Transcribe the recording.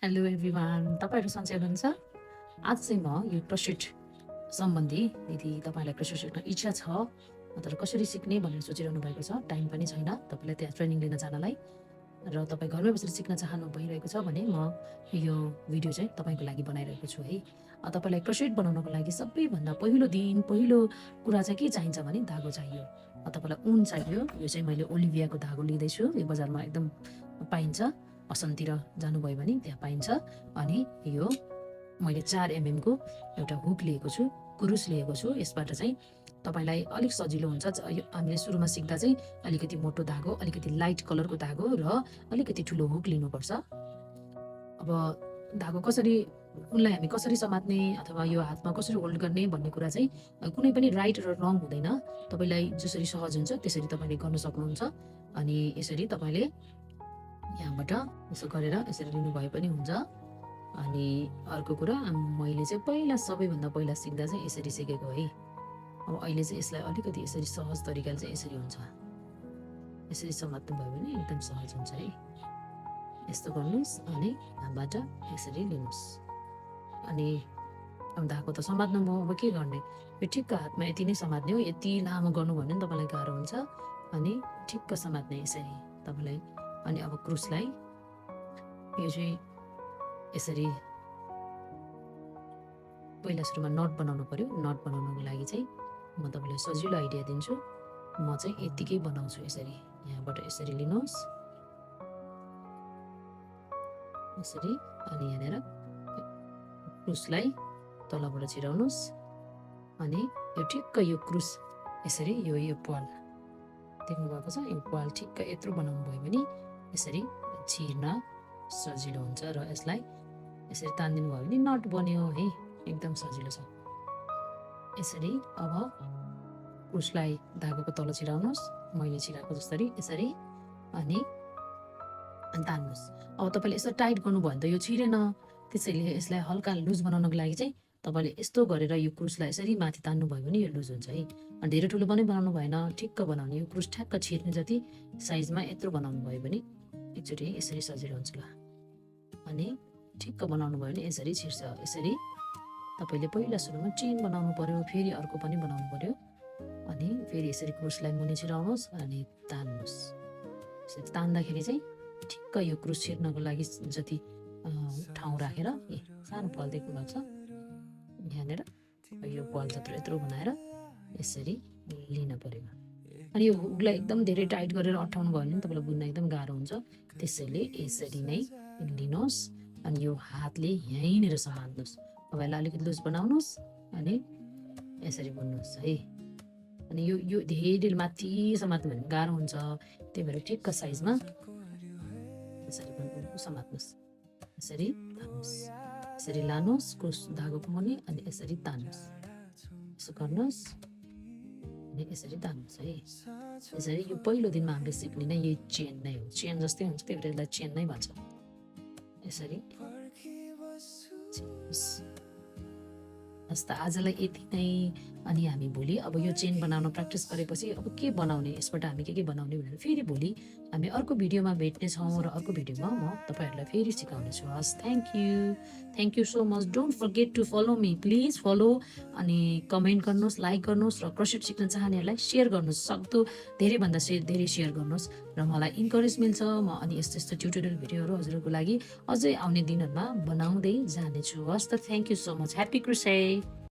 Hello everyone, तपाईँहरू सन्चै हुनुहुन्छ? आज चाहिँ म यो क्रोसेट सम्बन्धी यदि तपाईँलाई क्रोसेट सिक्न इच्छा छ तर कसरी सिक्ने भनेर सोचिरहनु भएको छ, टाइम पनि छैन तपाईँलाई त्यहाँ ट्रेनिङ लिन जानलाई र तपाईँ घरमै बसेर सिक्न चाहनु भइरहेको छ भने म यो भिडियो चाहिँ तपाईँको लागि बनाइरहेको छु है। तपाईँलाई क्रोसेट बनाउनको लागि सबैभन्दा पहिलो कुरा चाहिँ के चाहिन्छ भने धागो चाहियो। तपाईँलाई ऊन चाहियो। यो चाहिँ मैले ओलिभियाको धागो लिँदैछु, यो बजारमा एकदम पाइन्छ। असमतिर जानुभयो भने त्यहाँ पाइन्छ। अनि यो मैले 4 mm को एउटा हुक लिएको छु, कुरुस लिएको छु। यसबाट चाहिँ तपाईँलाई अलिक सजिलो हुन्छ। हामीले सुरुमा सिक्दा चाहिँ अलिकति मोटो धागो, अलिकति लाइट कलरको धागो र अलिकति ठुलो हुक लिनुपर्छ। अब धागो कसरी, उनलाई हामी कसरी समात्ने अथवा यो हातमा कसरी होल्ड गर्ने भन्ने कुरा चाहिँ कुनै पनि राइट र रङ हुँदैन। तपाईँलाई जसरी सहज हुन्छ त्यसरी तपाईँले गर्न सक्नुहुन्छ। अनि यसरी तपाईँले यहाँबाट यसो गरेर यसरी लिनुभए पनि हुन्छ। अनि अर्को कुरा, मैले चाहिँ सबैभन्दा पहिला सिक्दा चाहिँ यसरी सिकेको है। अब अहिले चाहिँ यसलाई अलिकति यसरी सहज तरिकाले चाहिँ यसरी हुन्छ। यसरी समात्नु भयो भने एकदम सहज हुन्छ है। यस्तो गर्नुहोस् अनि यहाँबाट यसरी लिनुहोस्। अनि धागो त समात्नु म अब के गर्ने, यो ठिक्क हातमा यति नै समात्ने हो। यति लामो गर्नुभयो भने तपाईँलाई गाह्रो हुन्छ। अनि ठिक्क समात्ने यसरी तपाईँलाई। अनि अब क्रुसलाई यो चाहिँ यसरी पहिला सुरुमा नट बनाउनु पर्यो। नट बनाउनको लागि चाहिँ म तपाईँलाई सजिलो आइडिया दिन्छु। म चाहिँ यतिकै बनाउँछु यसरी। यहाँबाट यसरी लिनुहोस् यसरी। अनि यहाँनिर क्रुसलाई तलबाट छिराउनुहोस्। अनि यो ठिक्क यो क्रुस यसरी यो पाल देख्नुभएको छ, यो पाल ठिक्क यत्रो बनाउनु भयो भने यसरी छिर्न सजिलो हुन्छ। र यसलाई यसरी तानिदिनु भयो भने नट बन्यो है, एकदम सजिलो छ। यसरी अब क्रुसलाई धागोको तल छिराउनुहोस्, मैले छिराएको जसरी यसरी। अनि तान्नुहोस्। अब तपाईँले यसो टाइट गर्नुभयो भने त यो छिरेन। त्यसैले यसलाई हल्का लुज बनाउनको लागि चाहिँ तपाईँले यस्तो गरेर यो क्रुसलाई यसरी माथि तान्नुभयो भने यो लुज हुन्छ है। अनि धेरै ठुलो पनि बनाउनु भएन, ठिक्क बनाउने। यो क्रुस ठ्याक्क छिर्ने जति साइजमा यत्रो बनाउनु भयो भने एकचोटि यसरी सजिलो हुन्छ। ल अनि ठिक्क बनाउनु भयो भने यसरी छिर्छ। यसरी तपाईँले पहिला सुरुमा चेन बनाउनु पर्यो, फेरि अर्को पनि बनाउनु पर्यो। अनि फेरि यसरी क्रुसलाई मुनि छिराउनुहोस् अनि तान्नुहोस्। यसरी तान्दाखेरि चाहिँ ठिक्क यो क्रुस छिर्नको लागि जति ठाउँ राखेर सानो पाल देख्नुभएको छ, यहाँनिर यो पाल जत्रो यत्रो बनाएर यसरी लिन पर्यो। अनि यो हुकलाई एकदम धेरै टाइट गरेर अट्ठाउनु भयो भने तपाईँलाई बुन्न एकदम गाह्रो हुन्छ। त्यसैले यसरी नै लिनुहोस्। अनि यो हातले यहीँनिर समात्नुहोस्। तपाईँलाई अलिकति लुज बनाउनुहोस् अनि यसरी बुन्नुहोस् है। अनि यो धेरै माथि समात्नु भने गाह्रो हुन्छ। त्यही भएर ठिक्क साइजमा यसरी समात्नुहोस्। यसरी तान्नुहोस्, यसरी लानुहोस् क्रुस धागोको मुनि अनि यसरी तान्नुहोस्। यसो गर्नुहोस् अनि यसरी तान्नुहोस् है। यसरी यो पहिलो दिनमा हामीले सिक्ने नै यही चेन नै हो। चेन जस्तै हुन्छ, त्यही भएर यसलाई चेन नै भन्छ। यसरी हस् त आजलाई यति नै। अनि हामी भोलि अब यो चेन बनाउन प्र्याक्टिस गरेपछि अब के बनाउने, यसबाट हामी के बनाउने भनेर फेरि भोलि हामी अर्को भिडियोमा भेट्नेछौँ र अर्को भिडियोमा म तपाईँहरूलाई फेरि सिकाउनेछु। हस्, thank you so much. Don't forget to follow me, please follow. अनि कमेन्ट गर्नुहोस्, लाइक गर्नुहोस् र क्रोसेट सिक्न चाहनेहरूलाई सेयर गर्नुहोस्। सक्दो धेरैभन्दा धेरै सेयर गर्नुहोस् र मलाई इन्करेज मिल्छ। म अनि यस्तो ट्युटोरियल भिडियोहरू हजुरहरूको लागि अझै आउने दिनहरूमा बनाउँदै जानेछु। हस् त, thank you so much. Happy crusade.